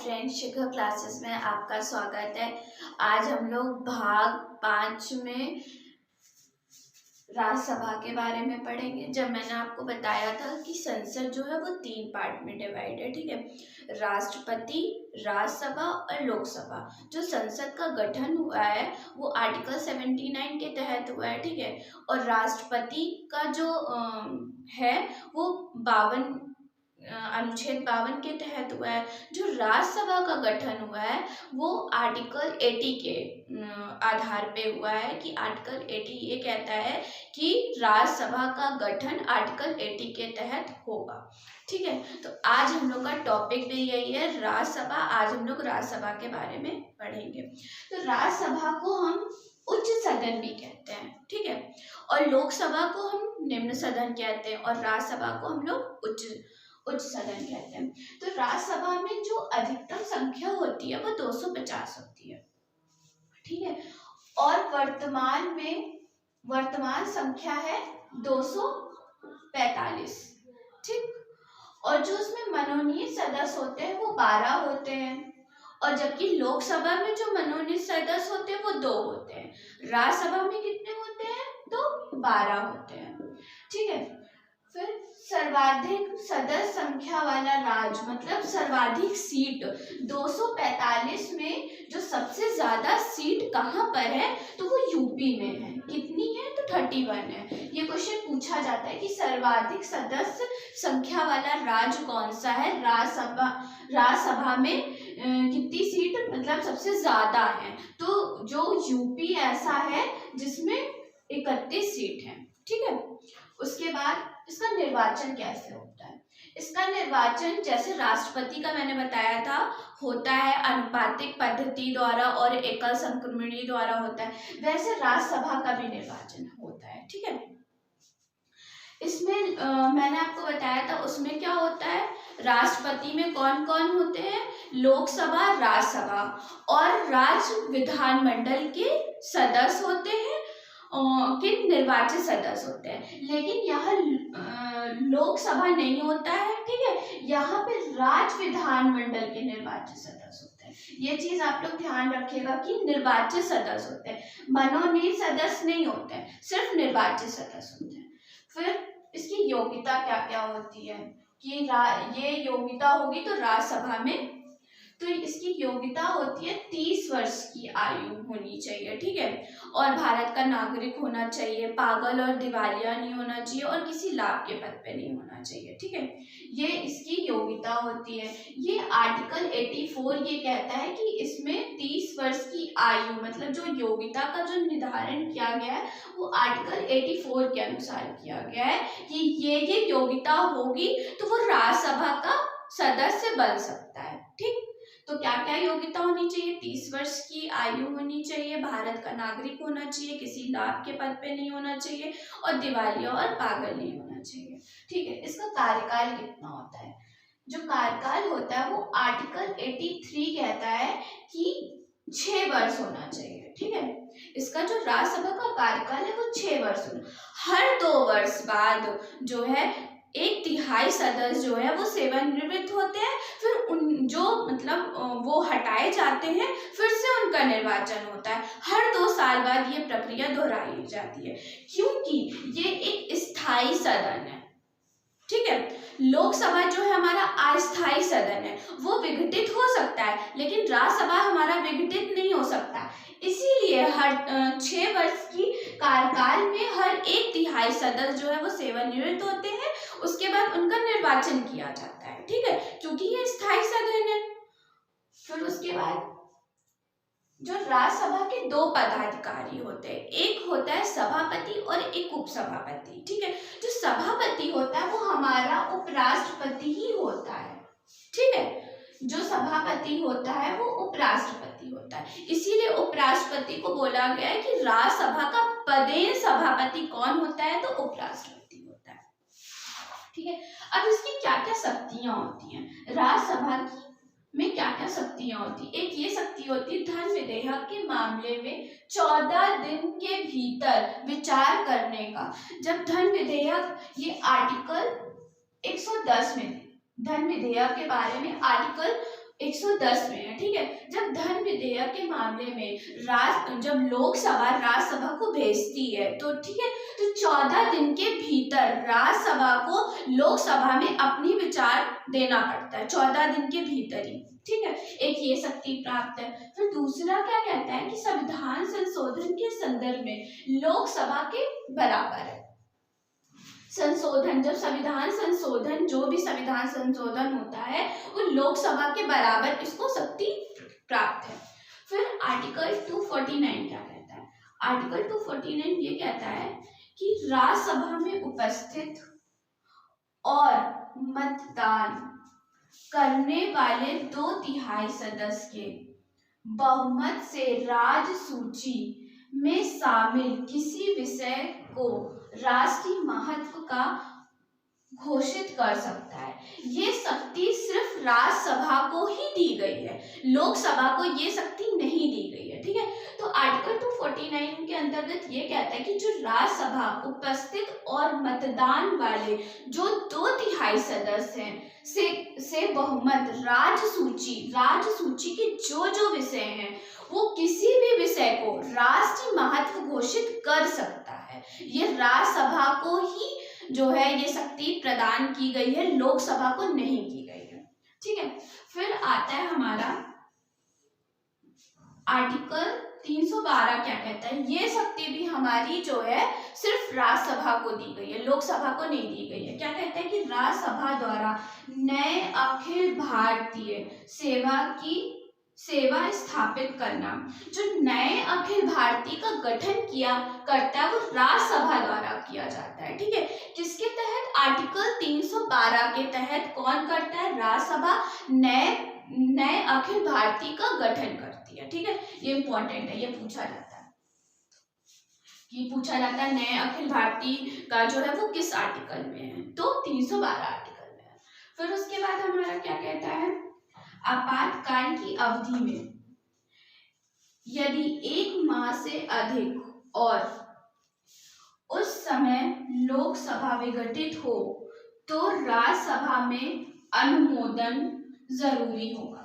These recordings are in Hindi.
फ्रेंड्स, शिखा क्लासेस में आपका स्वागत है। आज हम लोग भाग 5 में राज्यसभा के बारे में पढ़ेंगे। जब मैंने आपको बताया था कि संसद जो है वो 3 पार्ट में डिवाइड है, ठीक है। राष्ट्रपति, राज्यसभा और लोकसभा। जो संसद का गठन हुआ है वो आर्टिकल 79 के तहत हुआ है, ठीक है। और राष्ट्रपति का जो है वो 52 अनुच्छेद 52 के तहत हुआ है। जो राज्यसभा का गठन हुआ है वो आर्टिकल 80 के आधार पे हुआ है कि आर्टिकल 80 ये कहता है कि राज्यसभा का गठन आर्टिकल 80 के तहत होगा, ठीक है। तो आज हम लोग का टॉपिक भी यही है, राज्यसभा। आज हम लोग राज्यसभा के बारे में पढ़ेंगे। तो राज्यसभा को हम उच्च सदन भी कहते हैं, ठीक है। और लोकसभा को हम निम्न सदन कहते हैं और राज्यसभा को हम लोग उच्च सदन कहते हैं। तो राज्यसभा में जो अधिकतम संख्या होती है वो 250 होती है, ठीक है। और वर्तमान संख्या है 245, ठीक। और जो उसमें मनोनीत सदस्य होते हैं वो 12 होते हैं। और जबकि लोकसभा में जो मनोनीत सदस्य होते हैं वो 2 होते हैं। राज्यसभा में कितने होते हैं? तो 12 होते हैं, ठीक है। फिर सर्वाधिक सदस्य संख्या वाला राज्य, मतलब सर्वाधिक सीट 245 में जो सबसे ज्यादा सीट कहाँ पर है तो वो यूपी में है। कितनी है? तो 31 है। ये क्वेश्चन पूछा जाता है कि सर्वाधिक सदस्य संख्या वाला राज्य कौन सा है। राज्यसभा में कितनी सीट मतलब सबसे ज्यादा है, तो जो यूपी ऐसा है जिसमें 31 सीट है, ठीक है। उसके बाद इसका निर्वाचन कैसे होता है? इसका निर्वाचन जैसे राष्ट्रपति का मैंने बताया था होता है अनुपातिक पद्धति द्वारा और एकल संक्रमणी द्वारा होता है, वैसे राज्यसभा का भी निर्वाचन होता है, ठीक है। इसमें मैंने आपको बताया था उसमें क्या होता है, राष्ट्रपति में कौन कौन होते हैं? लोकसभा, राज्यसभा और राज्य विधानमंडल के सदस्य होते हैं, किन निर्वाचित सदस्य होते हैं। लेकिन यहाँ लोकसभा नहीं होता है, ठीक है। यहाँ पे राज्य विधानमंडल के निर्वाचित सदस्य होते हैं। ये चीज आप लोग ध्यान रखिएगा कि निर्वाचित सदस्य होते हैं, मनोनीत सदस्य नहीं होते हैं, सिर्फ निर्वाचित सदस्य होते हैं। फिर इसकी योग्यता क्या क्या होती है कि ये योग्यता होगी तो राज्यसभा में, तो इसकी योग्यता होती है 30 वर्ष की आयु होनी चाहिए, ठीक है। और भारत का नागरिक होना चाहिए, पागल और दिवालिया नहीं होना चाहिए और किसी लाभ के पद पे नहीं होना चाहिए, ठीक है। ये इसकी योग्यता होती है। ये आर्टिकल 84 ये कहता है कि इसमें 30 वर्ष की आयु मतलब जो योग्यता का जो निर्धारण किया गया है वो आर्टिकल 84 के अनुसार किया गया है कि ये योग्यता होगी तो वो राज्यसभा का सदस्य बन सकता है, ठीक। तो क्या क्या योग्यता होनी चाहिए? 30 वर्ष की आयु होनी चाहिए, भारत का नागरिक होना चाहिए, किसी लाभ के पद पे नहीं होना चाहिए और दिवालिया और पागल नहीं होना चाहिए, ठीक है। इसका कार्यकाल कितना होता है? जो कार्यकाल होता है वो आर्टिकल 83 कहता है कि 6 वर्ष होना चाहिए, ठीक है। इसका जो राज्यसभा का कार्यकाल है वो 6 वर्ष होना। हर 2 वर्ष बाद जो है 1/3 सदस्य जो है वो सेवानिवृत्त होते हैं, फिर उन जो मतलब वो हटाए जाते हैं, फिर से उनका निर्वाचन होता है। हर 2 साल बाद ये प्रक्रिया दोहराई जाती है क्योंकि ये एक स्थायी सदन है, ठीक है। लोकसभा जो है हमारा अस्थायी सदन है, वो विघटित हो सकता है, लेकिन राज्यसभा हमारा विघटित नहीं हो सकता। इसीलिए हर 6 वर्ष की कार्यकाल में हर 1/3 सदस्य जो है वो सेवानिवृत्त होते हैं, उसके बाद उनका निर्वाचन किया जाता है, ठीक है, क्योंकि ये स्थायी सदन है। फिर उसके बाद जो राज्यसभा के 2 पदाधिकारी होते हैं, एक होता है सभापति और एक उपसभापति, ठीक है। जो सभापति होता है वो हमारा उपराष्ट्रपति ही होता है, ठीक है। जो सभापति होता है वो उपराष्ट्रपति होता है, इसीलिए उपराष्ट्रपति को बोला गया है कि राज्यसभा का पदेन सभापति कौन होता है? तो उपराष्ट्रपति होता है, ठीक है। अब इसकी क्या क्या शक्तियां होती हैं? राज्यसभा की में क्या क्या शक्तियां होती? एक ये शक्ति होती है धन विधेयक के मामले में 14 दिन के भीतर विचार करने का। जब धन विधेयक, ये आर्टिकल 110 में धन विधेयक के बारे में आर्टिकल 110 में है, ठीक है। जब धन विधेयक के मामले में जब लोकसभा राज्यसभा को भेजती है तो ठीक है, तो 14 दिन के भीतर राज्यसभा को लोकसभा में अपनी विचार देना पड़ता है, 14 दिन के भीतर ही, ठीक है। एक ये शक्ति प्राप्त है। फिर दूसरा क्या कहता है कि संविधान संशोधन के संदर्भ में लोकसभा के बराबर है। संशोधन, जब संविधान संशोधन, जो भी संविधान संशोधन होता है वो लोकसभा के बराबर इसको शक्ति प्राप्त है। फिर आर्टिकल 249 क्या कहता है? आर्टिकल 249 ये कहता है कि राज्यसभा में उपस्थित और मतदान करने वाले 2/3 सदस्य के बहुमत से राज्य सूची में शामिल किसी विषय को राष्ट्रीय महत्व का घोषित कर सकता है। ये शक्ति सिर्फ राज्यसभा को ही दी गई है, लोकसभा को ये शक्ति नहीं दी गई है, ठीक है। तो आर्टिकल 249 के अंतर्गत ये कहता है कि जो राज्यसभा उपस्थित और मतदान वाले जो 2/3 सदस्य हैं से बहुमत राज्य सूची के जो विषय हैं वो किसी भी विषय को राष्ट्रीय महत्व घोषित कर सकता है। ये राज्यसभा को ही जो है ये शक्ति प्रदान की गई है, लोकसभा को नहीं की गई है, ठीक है। फिर आता है हमारा आर्टिकल 312 क्या कहता है? ये शक्ति भी हमारी जो है सिर्फ राज्यसभा को दी गई है, लोकसभा को नहीं दी गई है। क्या कहता है कि राज्यसभा द्वारा नए अखिल भारतीय सेवा स्थापित करना। जो नए अखिल भारतीय का गठन करता है वो राज्यसभा द्वारा किया जाता है, ठीक है। किसके तहत? आर्टिकल 312 के तहत कौन करता है? राज्यसभा नए अखिल भारतीय का गठन करती है, ठीक है। ये इंपॉर्टेंट है, ये पूछा जाता है नए अखिल भारतीय का जो है वो किस आर्टिकल में है? तो 312 आर्टिकल में है। फिर उसके बाद हमारा क्या कहता है? आपातकाल की अवधि में यदि 1 माह से अधिक और उस समय लोकसभा विघटित हो तो राज्यसभा में अनुमोदन जरूरी होगा।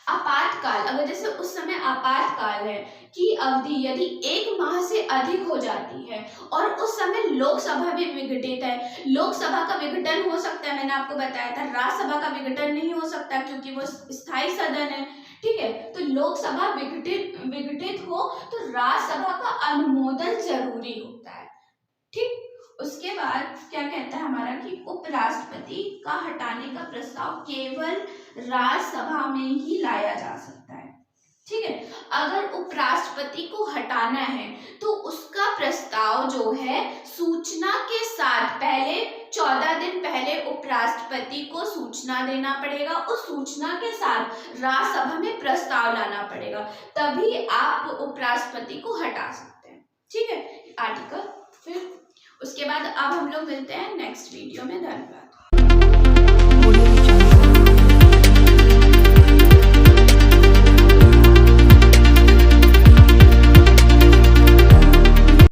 आपातकाल, अगर जैसे उस समय आपातकाल है कि अवधि यदि 1 माह से अधिक हो जाती है और उस समय लोकसभा भी विघटित है, लोकसभा का विघटन हो सकता है, मैंने आपको बताया था, राज्यसभा का विघटन नहीं हो सकता क्योंकि वो स्थायी सदन है, ठीक है। तो लोकसभा विघटित हो तो राज्यसभा का अनुमोदन जरूरी होता है, ठीक। उसके बाद क्या कहता है हमारा कि उपराष्ट्रपति का हटाने का प्रस्ताव केवल राज्यसभा में ही लाया जा सकता है, ठीक है। अगर उपराष्ट्रपति को हटाना है तो उसका प्रस्ताव जो है सूचना के साथ पहले 14 दिन पहले उपराष्ट्रपति को सूचना देना पड़ेगा, उस सूचना के साथ राज्यसभा में प्रस्ताव लाना पड़ेगा, तभी आप उपराष्ट्रपति को हटा सकते हैं, ठीक है। आर्टिकल फिर उसके बाद अब हम लोग मिलते हैं नेक्स्ट वीडियो में। धन्यवाद।